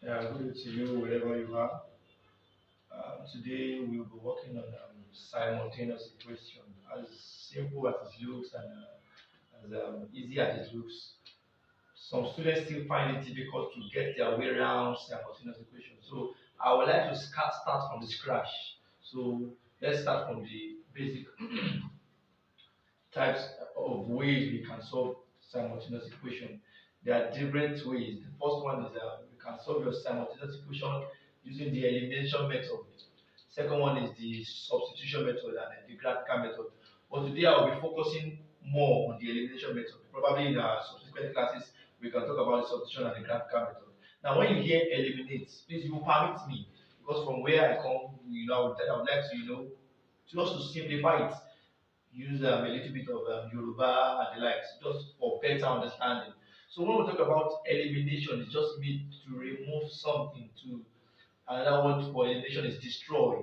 Yeah, good to you wherever you are. Today we'll be working on simultaneous equation. As simple as it looks and as easy as it looks, some students still find it difficult to get their way around simultaneous equation. So I would like to start from the scratch. So let's start from the basic types of ways we can solve simultaneous equation. There are different ways. The first one is you can solve your simultaneous equation using the elimination method. Second one is the substitution method and then the graphical method. But today I'll be focusing more on the elimination method. Probably in our subsequent classes we can talk about the substitution and the graphical method. Now when you hear eliminate, please you permit me because from where I come, I would like to just to simplify it use a little bit of Yoruba and the likes, just for better understanding. So when we talk about elimination, it's just mean to remove something. To another word for elimination is destroy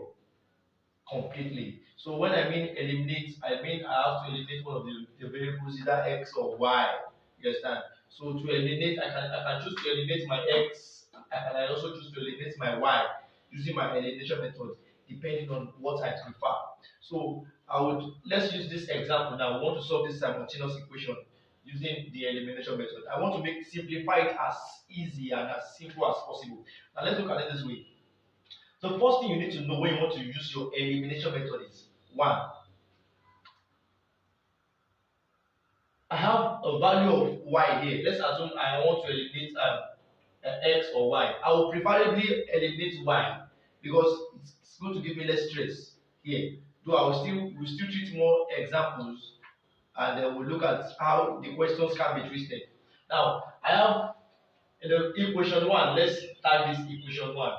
completely. So when I mean eliminate, I mean I have to eliminate one of the variables, either x or y. You understand? So to eliminate, I can choose to eliminate my x. I also choose to eliminate my y using my elimination method, depending on what I prefer. So let's use this example now. We want to solve this simultaneous equation using the elimination method. I want to simplify it as easy and as simple as possible. Now let's look at it this way. The first thing you need to know when you want to use your elimination method is one. I have a value of y here. Let's assume I want to eliminate x or y. I will preferably eliminate y because it's going to give me less stress here. Though we'll still treat more examples and then we'll look at how the questions can be twisted. Now I have in the equation 1, let's tag this equation 1.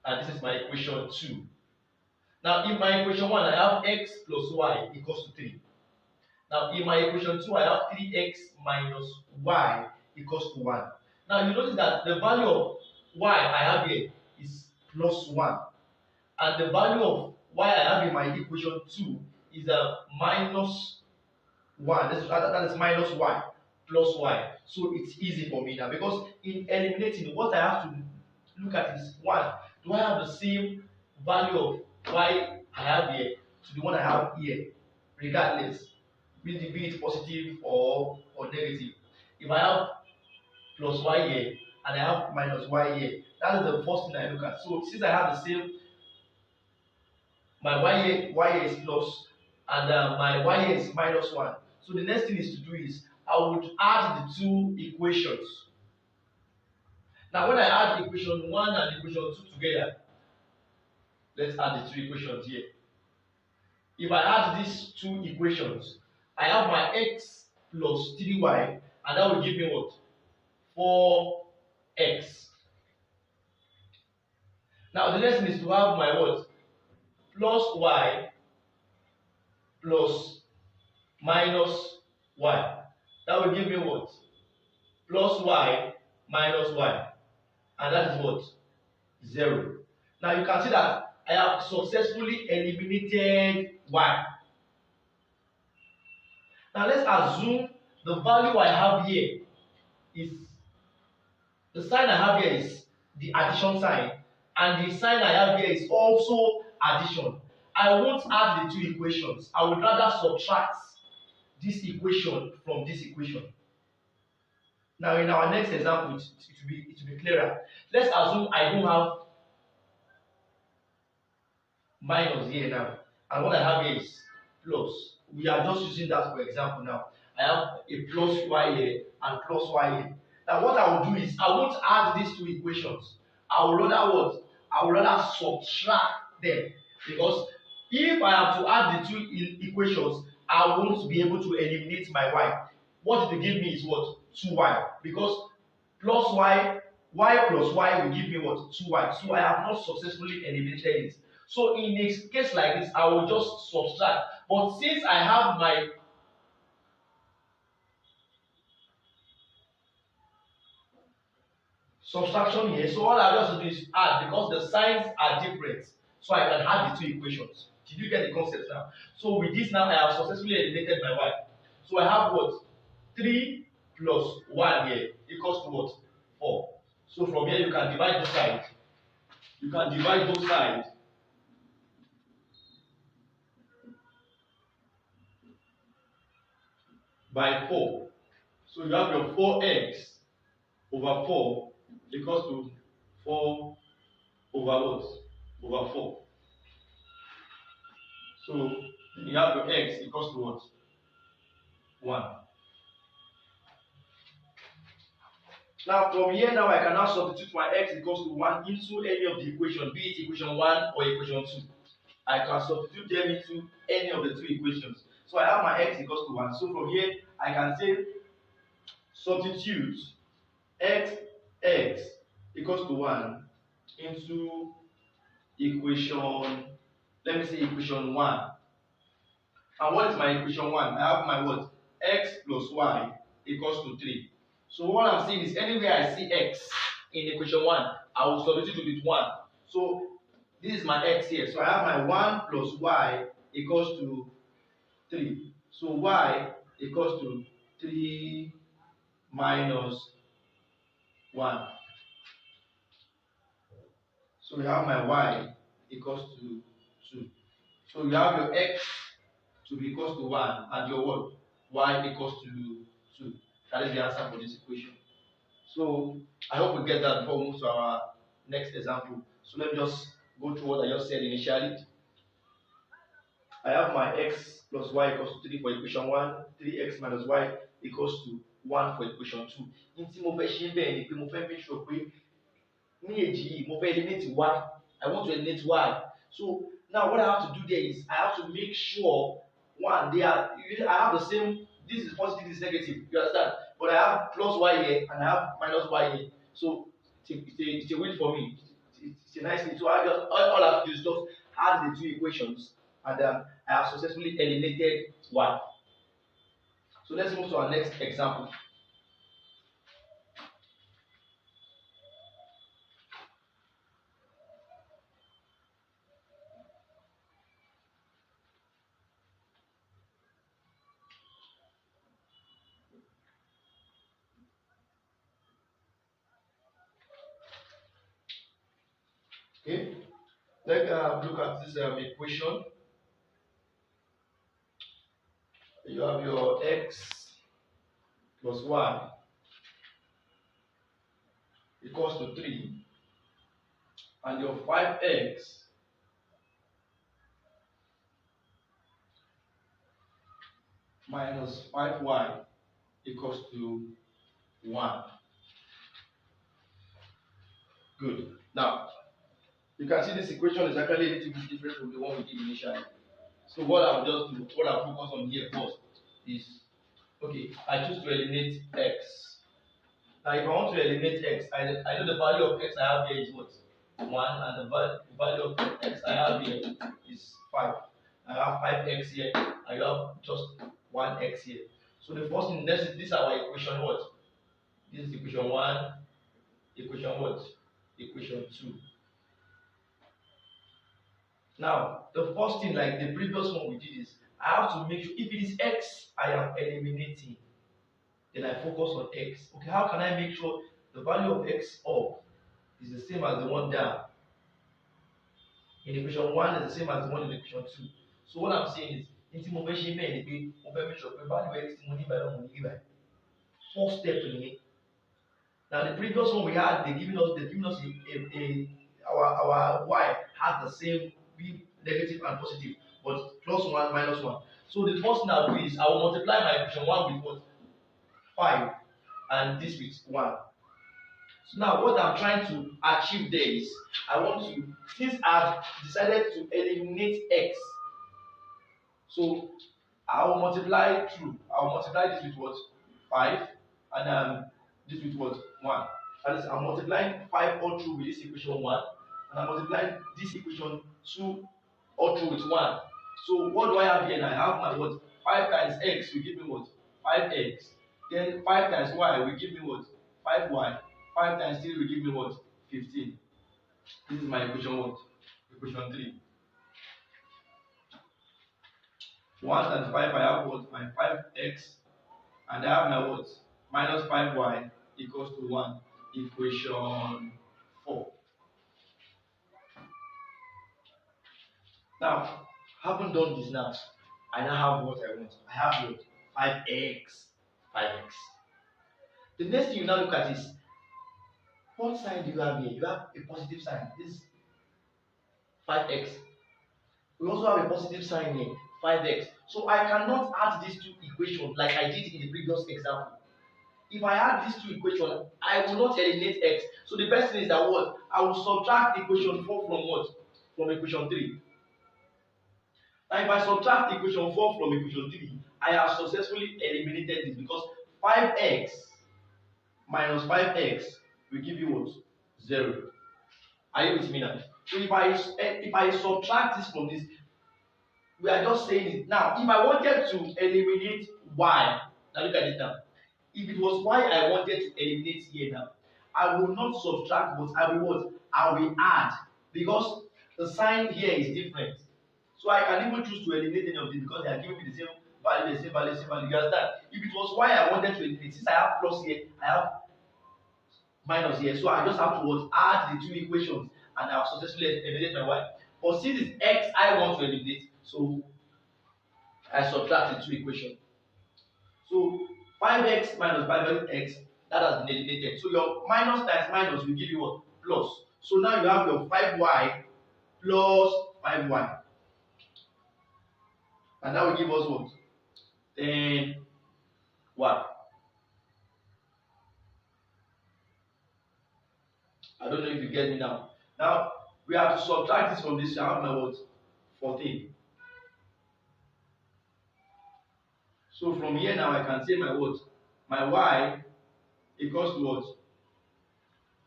And this is my equation 2. Now in my equation 1, I have x plus y equals to 3. Now in my equation 2, I have 3x minus y equals to 1. Now you notice that the value of y I have here is plus 1. And the value of y I have in my equation 2 is minus 1. That is minus y plus y. So it's easy for me now because in eliminating, what I have to look at is 1. Do I have the same value of y I have here to the one I have here, regardless, be it positive or negative? If I have plus y here and I have minus y here, that is the first thing I look at. So since I have the same, my y here is plus and my y here is minus 1. So the next thing is to do is I would add the two equations. Now when I add equation 1 and equation 2 together, let's add the two equations here. If I add these two equations, I have my x plus 3y, and that will give me what? 4x. Now the next thing is to have my what? Plus y plus minus y. That will give me what? Plus y minus y. And that is what? 0. Now you can see that I have successfully eliminated y. Now let's assume the value I have here is, the sign I have here is the addition sign, and the sign I have here is also addition. I won't add the two equations. I would rather subtract this equation from this equation. Now in our next example, it will be clearer. Let's assume I don't have minus here now, and what I have here is plus. We are just using that for example now. I have a plus y here and plus y here. Now what I will do is I won't add these two equations. I will rather what? I will rather subtract them, because if I have to add the two equations, I won't be able to eliminate my y. What it will give me is what? 2y, because plus y plus y will give me what? 2y. So I have not successfully eliminated it. So in a case like this, I will just subtract. But since I have my subtraction here, so all I just do is add, because the signs are different. So I can add the two equations. Did you get the concept now? So with this now, I have successfully eliminated my y. So I have what? 3 plus 1 here equals to what? 4. So from here you can divide both sides. You can divide both sides by 4. So you have your 4x over 4 equals to 4 over what? Over 4. So you have your x equals to what? 1. Now from here now I can now substitute my x equals to 1 into any of the equation, be it equation 1 or equation 2. I can substitute them into any of the two equations. So I have my x equals to 1. So from here I can say substitute x equals to 1 into equation, let me say equation 1. And what is my equation 1? I have my what? X plus y equals to 3. So what I'm saying is anywhere I see x in equation 1, I will substitute with 1. So this is my x here. So I have my 1 plus y equals to 3. So y equals to 3 minus 1. So we have my y equals to 2. So you have your x to be equals to 1 and your what? Y equals to 2. That is the answer for this equation. So I hope we get that before we move to our next example. So let me just go through what I just said initially. I have my x plus y equals to 3 for equation 1, 3x minus y equals to 1 for equation 2. Nti mo fẹ́ ṣe bẹ́ẹ̀ ni pé mo fẹ́ make sure pé ní èjì yìí mo fẹ́ eliminate y. I want to eliminate y. So now what I have to do there is I have to make sure one I have the same, this is positive, this is negative, you understand? But I have plus y here and I have minus y here. So it's a win for me. It's a nice thing. So all I have to do is just add the two equations and I have successfully eliminated y. So let's move to our next example. Okay, let's look at this equation. You have your x plus y equals to 3 and your 5x minus 5y equals to 1. Good. Now, you can see this equation is actually a little bit different from the one we did initially. So what I'll focus on here first is, okay, I choose to eliminate x. Now if I want to eliminate x, I know the value of x I have here is what? 1, and the value of x I have here is 5. I have 5x here, I have just 1x here. So the first thing, this is our equation what? This is equation 1, equation what? Equation 2. Now, the first thing, like the previous one we did, is I have to make sure if it is x I am eliminating, then I focus on x. Okay, how can I make sure the value of x up is the same as the one down? In equation 1 is the same as the one in equation 2. So what I'm saying is, in mo fẹ́ ṣe bẹ́ẹ̀ ni pé mo fẹ́ make sure pé value x tí mo ní báyìí mo ní báyìí. First step nìyẹn. Now the previous one we had, they're giving us our y has the same, be negative and positive, but plus 1 minus 1. So the first thing I'll do is I will multiply my equation 1 with what? 5 and this with 1. So now what I'm trying to achieve there is I want to, since I've decided to eliminate x, so I will multiply through. I will multiply this with what? 5 and this with what? 1. That is, I'm multiplying 5 all through with this equation 1, and I'm multiplying this equation 2 all through with 1. So what do I have here now? I have my what? 5 times x will give me what? 5x. Then 5 times y will give me what? 5y. 5 times 3 will give me what? 15. This is my equation what? Equation 3. 1 times 5, I have what? My 5x. And I have my what? Minus 5y equals to 1. equation 4. Now, having done this now, I now have what I want. I have what? 5x. 5x. The next thing you now look at is, what sign do you have here? You have a positive sign. This is 5x. We also have a positive sign here, 5x. So I cannot add these two equations like I did in the previous example. If I add these two equations, I will not eliminate x. So the best thing is that what? I will subtract equation 4 from what? From equation 3. Now if I subtract equation 4 from equation 3, I have successfully eliminated this because 5x minus 5x will give you what? 0. Are you with me now? So if I subtract this from this, we are just saying it. Now, if I wanted to eliminate y, now look at it now. If it was y I wanted to eliminate here now, I will not subtract, but I will what? I will add, because the sign here is different. So I can even choose to eliminate any of this because they are giving me the same value, the same value, the same value. You understand? If it was y I wanted to eliminate, since I have plus here, I have minus here. So I just have to what? Add the two equations and I have successfully eliminated my y. But since it's x I want to eliminate, so I subtract the two equations. So 5x minus 5x, that has been eliminated. So your minus times minus will give you what? Plus. So now you have your 5y plus 5y. And that will give us what? 10y. I don't know if you get me now. Now we have to subtract this from this. I have my what? 14. So from here now I can say my what? My y equals to what?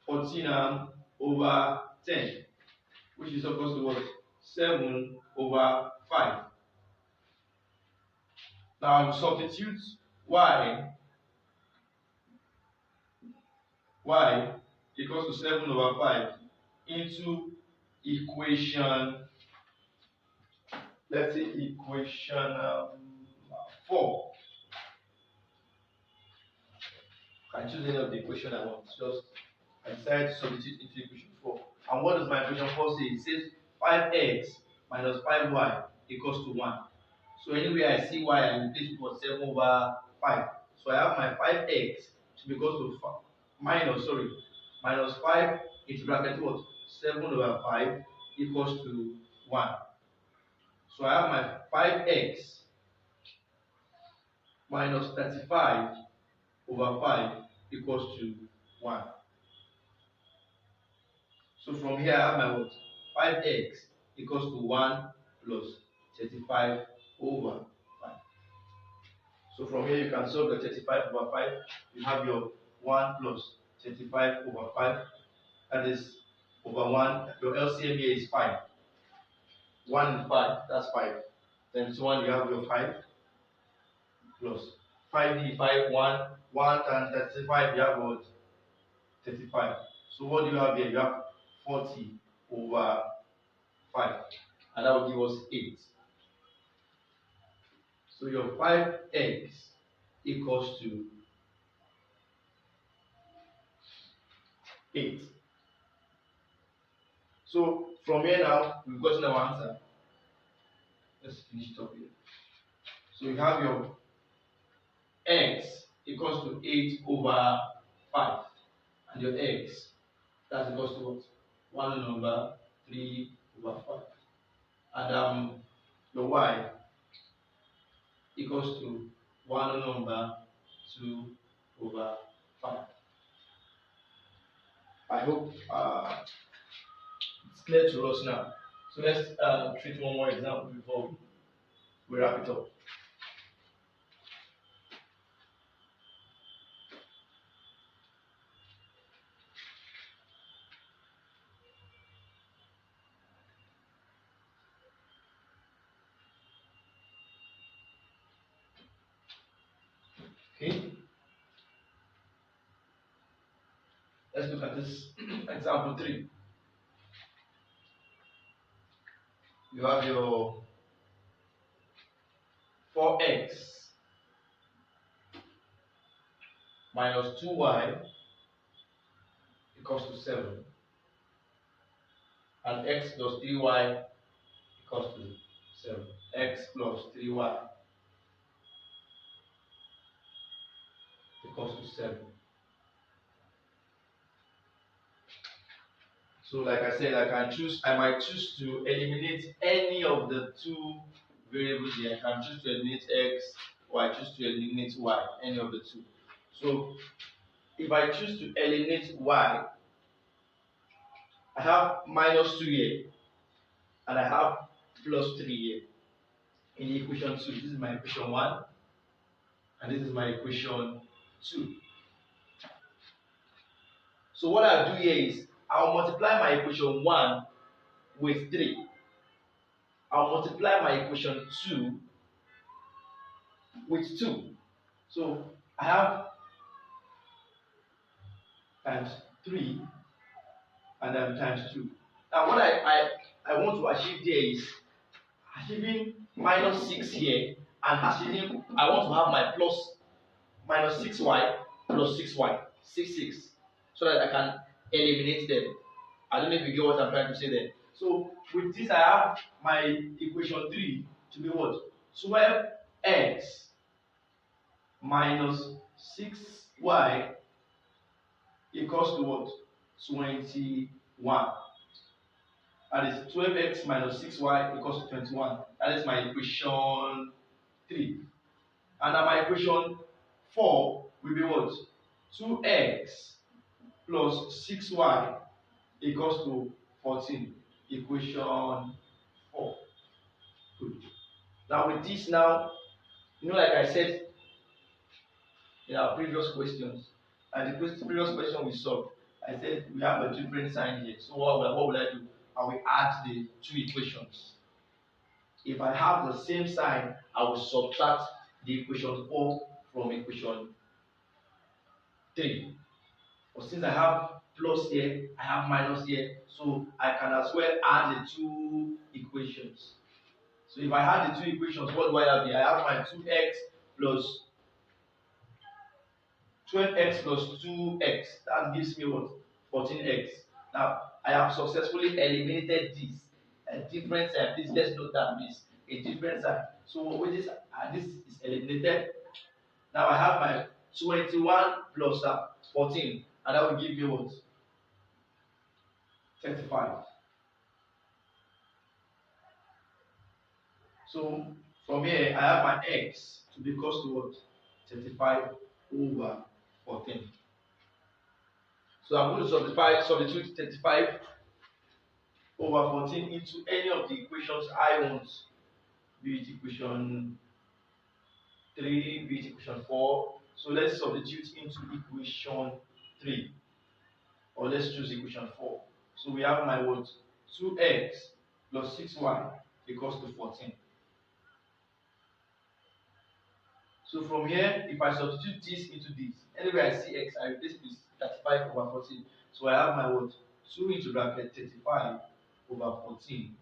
14 over 10, which is equals to what? 7 over 5. Now I will substitute y equals to 7 over 5 into equation, let's say equation 4. I can choose any of the equation I want. Just I decide to substitute into equation 4. And what does my equation 4 say? It says 5x minus 5y equals to 1. So anywhere I see y, I will place it for 7 over 5. So I have my 5x to be equal to minus 5 into bracket what? 7 over 5 equals to 1. So I have my 5x minus 35 over 5 equals to 1. So from here I have my what? 5x equals to 1 plus 35 over 5. So from here you can solve the 35 over 5. You have your 1 plus 35 over 5. That is over 1. Your LCM here is 5. 1 and 5, that's 5. Then this one you have your 5 plus 5 1. 1 times 35, you have what? 35. So what do you have here? You have 40 over 5. And that will give us 8. So your 5x equals to 8. So from here now, we've gotten our answer. Let's finish it up here. So you have your x equals to 8 over 5. And your x, that's equals to what? 1 over 3 over 5. And your y equals to 1 over 2 over 5. I hope it's clear to us now. So let's treat one more example before we wrap it up. Okay. Let's look at this example 3. You have your 4x minus 2y equals to 7. And x plus 3y equals to 7. X plus 3y equals to 7. So like I said, I might choose to eliminate any of the two variables here. I can choose to eliminate x, or I choose to eliminate y, any of the two. So if I choose to eliminate y, I have minus 2 here, and I have plus 3 here in equation 2. This is my equation 1, and this is my equation 2. So what I'll do here is I'll multiply my equation 1 with 3. I'll multiply my equation 2 with 2. So I have times 3 and then times 2. Now what I want to achieve there is achieving minus 6 here, and achieving, I want to have my plus minus 6y plus 6y, 6, so that I can eliminate them. I don't know if you get what I'm trying to say there. So with this, I have my equation 3 to be what? 12x minus 6y equals to what? 21. That is 12x minus 6y equals to 21. That is my equation 3. And now my equation 4 will be what? 2x plus 6y equals to 14. Equation 4. Good. Now with this now, like I said in our previous questions, and the previous question we solved, I said we have a different sign here. So what will I do? I will add the two equations. If I have the same sign, I will subtract the equation 4 from equation 3. But since I have plus here, I have minus here, so I can as well add the two equations. So if I add the two equations, what do I have here? I have my 2x plus 12x plus 2x. That gives me what? 14x. Now, I have successfully eliminated this. A different sign. Please let's note that, please. A different sign. So with this is eliminated. Now I have my 21 plus 14, and that will give me what? 35. So from here, I have my x to be equal to what? 35 over 14. So I'm going to substitute 35 over 14 into any of the equations I want. Be it equation 3, be it equation 4. So let's substitute into equation 3. Or let's choose equation 4. So we have my what? 2x plus 6y equals to 14. So from here, if I substitute this into this, anywhere I see x, I replace this 35 over 14. So I have my what? 2 into bracket 35 over 14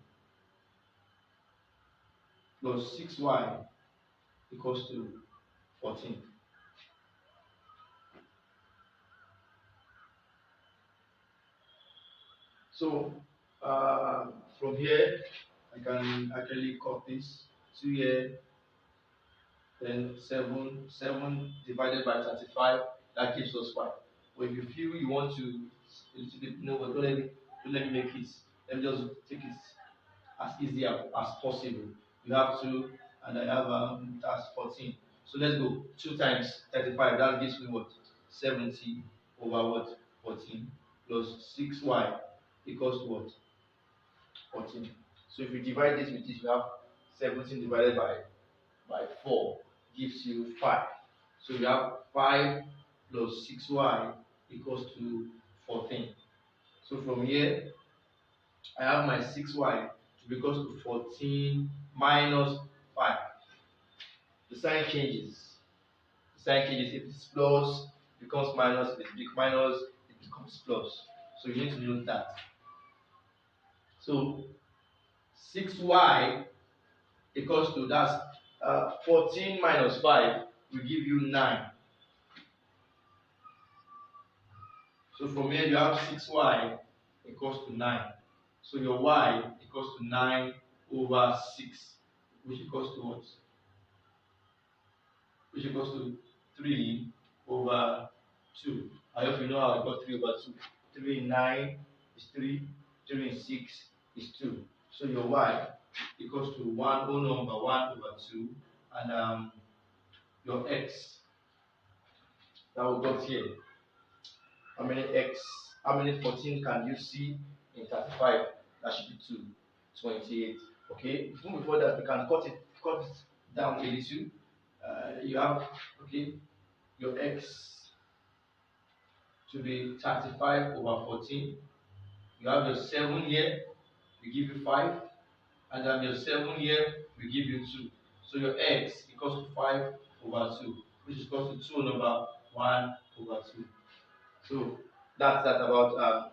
plus 6y equals to 14. So from here, I can actually cut this 2 here, then 7 divided by 35, that gives us 5. But if you feel you want to a little bit, don't let me make it. Let me just take it as easy as possible. You have 2, and I have that's 14. So let's go. 2 times 35, that gives me what? 70 over what? 14 plus 6y equals to what? 14. So if you divide this with this, you have 17 divided by 4 gives you 5. So you have 5 plus 6y equals to 14. So from here, I have my 6y to be equals to 14 minus 5. The sign changes. The sign changes. If it's plus, it becomes minus. If it's minus, it becomes plus. So you need to know that. So 6y equals to, that's 14 minus 5 will give you 9. So from here you have 6y equals to 9. So your y equals to 9 over 6, which equals to what? Which equals to 3 over 2. I hope you know how I got 3 over 2. 3 in 9 is 3, 3 in 6 is 2. So your y equals to 1 whole number 1 over 2, and your x that we got here. How many 14 can you see in 35? That should be 2, 28. Okay, before that, we can cut it down a little. You have, okay, your x to be 35 over 14. You have your 7 here, we give you 5, and then your 7 here, we give you 2. So your x equals to 5 over 2, which is equal to 2 number 1 over 2. So that's that about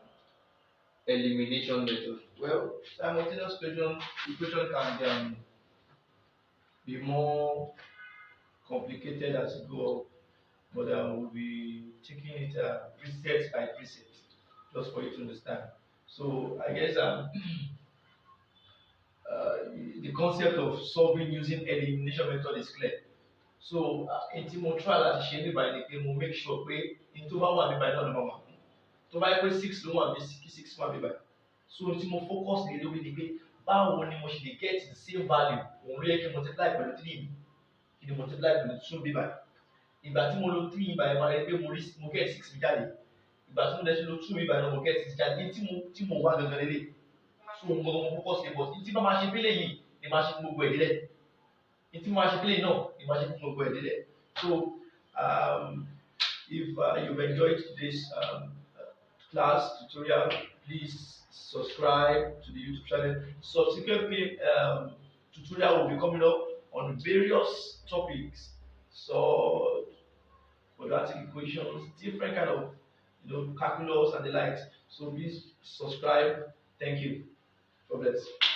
elimination method. Well, simultaneous equation can be more complicated as you go up, but we'll be taking it preset by preset, just for you to understand. So I guess uh, the concept of solving using elimination method is clear. So in tí mo try láti ṣe níbàyí ni pé mo make sure pé in tó bá wà níbàyí náà ló máa wà. Tó bá yẹ pé 6 ló wà bí 6 wà níbàyí. So tí mo focus lé lórí ni pé báwo ni mo ṣe lè get the same value òun ló yẹ kí n multiply pẹ̀lú 3 mi kí ni multiply pẹ̀lú 2 bíbàyí. Ìgbà tí mo lo 3 bíbàyí máa rí pé mo get 6 mi jáde. Ìgbà tí mo dẹ̀ ṣe lo 2 bíbàyí náà mo get 6 jáde. Tí mo wá gangan lélẹ̀. So mo focus lé but tí bá máa ṣe bílẹ̀ yìí ni máa ṣe gbogbo ẹ̀ délẹ̀. Tí máa ṣe bílẹ̀ náà ni máa ṣe gbogbo ẹ̀ délẹ̀. So if you've enjoyed today's class tutorial, please subscribe to the YouTube channel. Subsequent tutorial will be coming up on various topics, so quadratic equations, different kind of calculus and the likes. So please subscribe. Thank you. God bless.